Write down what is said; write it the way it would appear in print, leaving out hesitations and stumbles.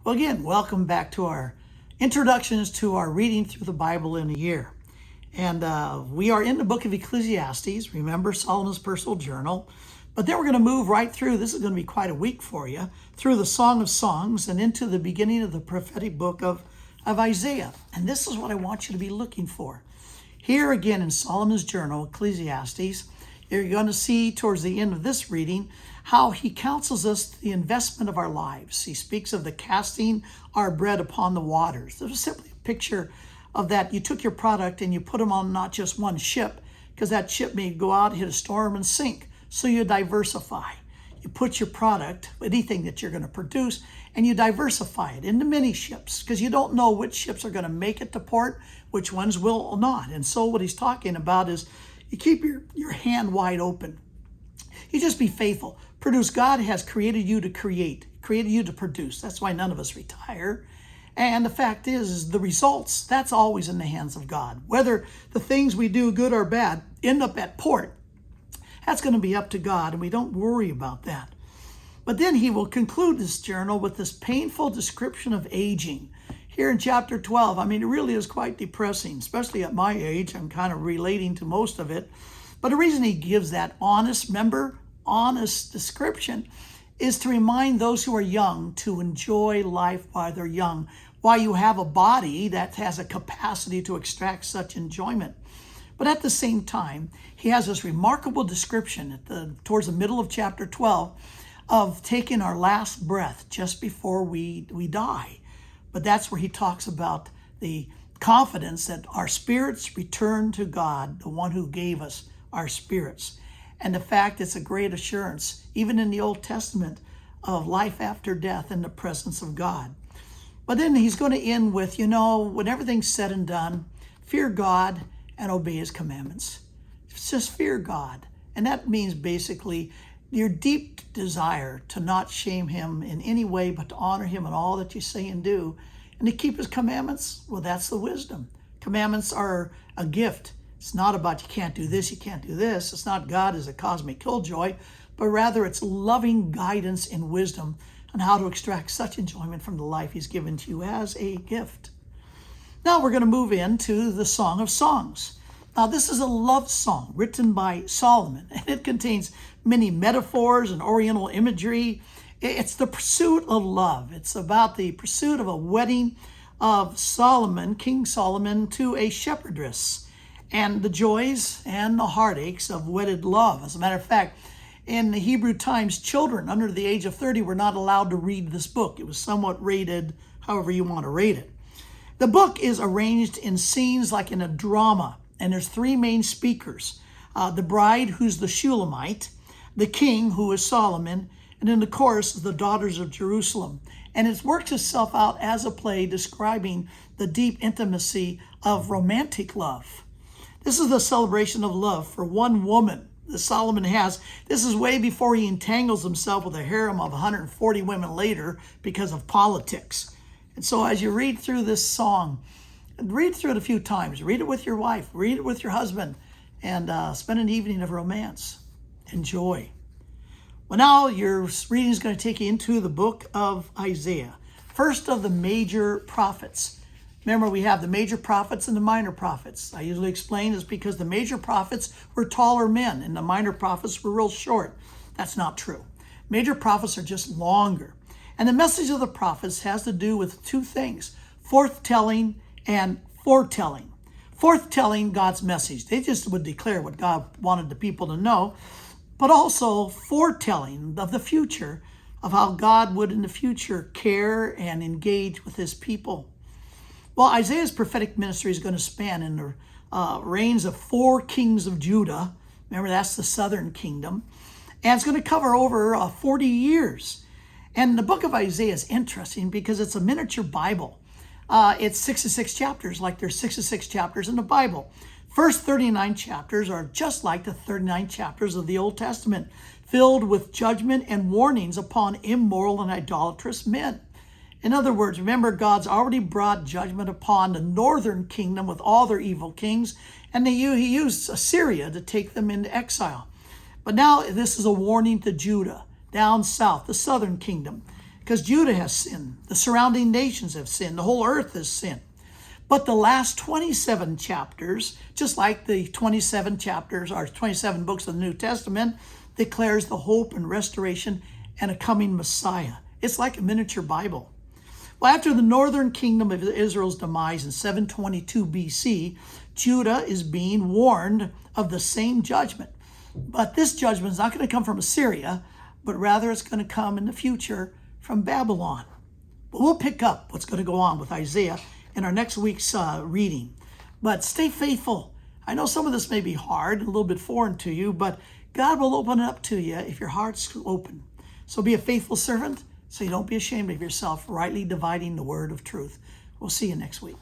Well, again, welcome back to our introductions to our reading through the Bible in a year. And we are in the book of Ecclesiastes. Remember, Solomon's personal journal. But then we're going to move right through. This is going to be quite a week for you, through the Song of Songs and into the beginning of the prophetic book of Isaiah. And this is what I want you to be looking for. Here again in Solomon's journal, Ecclesiastes, you're going to see towards the end of this reading how he counsels us the investment of our lives. He speaks of the casting our bread upon the waters. There's simply a picture of that. You took your product and you put them on not just one ship, because that ship may go out, hit a storm, and sink. So you diversify. You put your product, anything that you're going to produce, and you diversify it into many ships, because you don't know which ships are going to make it to port, which ones will not. And so what he's talking about is you keep your hand wide open. You just be faithful. Produce. God has created you to create, created you to produce. That's why none of us retire. And the fact is the results, that's always in the hands of God. Whether the things we do, good or bad, end up at port, that's going to be up to God, and we don't worry about that. But then he will conclude this journal with this painful description of aging. Here in chapter 12, I mean, it really is quite depressing, especially at my age. I'm kind of relating to most of it. But the reason he gives that honest description is to remind those who are young to enjoy life while they're young, while you have a body that has a capacity to extract such enjoyment. But at the same time, he has this remarkable description towards the middle of chapter 12 of taking our last breath just before we die. But that's where he talks about the confidence that our spirits return to God, the one who gave us our spirits. And the fact it's a great assurance, even in the Old Testament, of life after death in the presence of God. But then he's going to end with, when everything's said and done, fear God and obey his commandments. Just fear God. And that means basically your deep desire to not shame him in any way, but to honor him in all that you say and do. And to keep his commandments, well, that's the wisdom. Commandments are a gift. It's not about you can't do this, you can't do this. It's not God as a cosmic killjoy, but rather it's loving guidance and wisdom on how to extract such enjoyment from the life he's given to you as a gift. Now we're going to move into the Song of Songs. Now this is a love song written by Solomon, and it contains many metaphors and oriental imagery. It's the pursuit of love. It's about the pursuit of a wedding of Solomon, King Solomon, to a shepherdess, and the joys and the heartaches of wedded love. As a matter of fact, in the Hebrew times, children under the age of 30 were not allowed to read this book. It was somewhat rated however you want to rate it. The book is arranged in scenes like in a drama, and there's three main speakers. The bride, who's the Shulamite, the king, who is Solomon, and in the chorus, the daughters of Jerusalem. And it works itself out as a play describing the deep intimacy of romantic love. This is the celebration of love for one woman that Solomon has. This is way before he entangles himself with a harem of 140 women later because of politics. And so as you read through this song, read through it a few times. Read it with your wife. Read it with your husband. And spend an evening of romance. Enjoy. Well, now your reading is going to take you into the book of Isaiah. First of the major prophets. Remember, we have the major prophets and the minor prophets. I usually explain is because the major prophets were taller men and the minor prophets were real short. That's not true. Major prophets are just longer. And the message of the prophets has to do with two things: forthtelling and foretelling. Forthtelling God's message. They just would declare what God wanted the people to know, but also foretelling of the future, of how God would in the future care and engage with his people. Well, Isaiah's prophetic ministry is going to span in the reigns of 4 kings of Judah. Remember, that's the southern kingdom. And it's going to cover over 40 years. And the book of Isaiah is interesting because it's a miniature Bible. It's 66 chapters, like there's 66 chapters in the Bible. First 39 chapters are just like the 39 chapters of the Old Testament, filled with judgment and warnings upon immoral and idolatrous men. In other words, remember, God's already brought judgment upon the northern kingdom with all their evil kings, and he used Assyria to take them into exile. But now this is a warning to Judah, down south, the southern kingdom. because Judah has sinned. The surrounding nations have sinned. The whole earth has sinned. But the last 27 chapters, just like the 27 chapters or 27 books of the New Testament, declares the hope and restoration and a coming Messiah. It's like a miniature Bible. Well, after the northern kingdom of Israel's demise in 722 BC, Judah is being warned of the same judgment. But this judgment is not going to come from Assyria, but rather it's going to come in the future from Babylon. But we'll pick up what's going to go on with Isaiah in our next week's reading. But stay faithful. I know some of this may be hard, a little bit foreign to you, but God will open it up to you if your heart's open. So be a faithful servant so you don't be ashamed of yourself, rightly dividing the word of truth. We'll see you next week.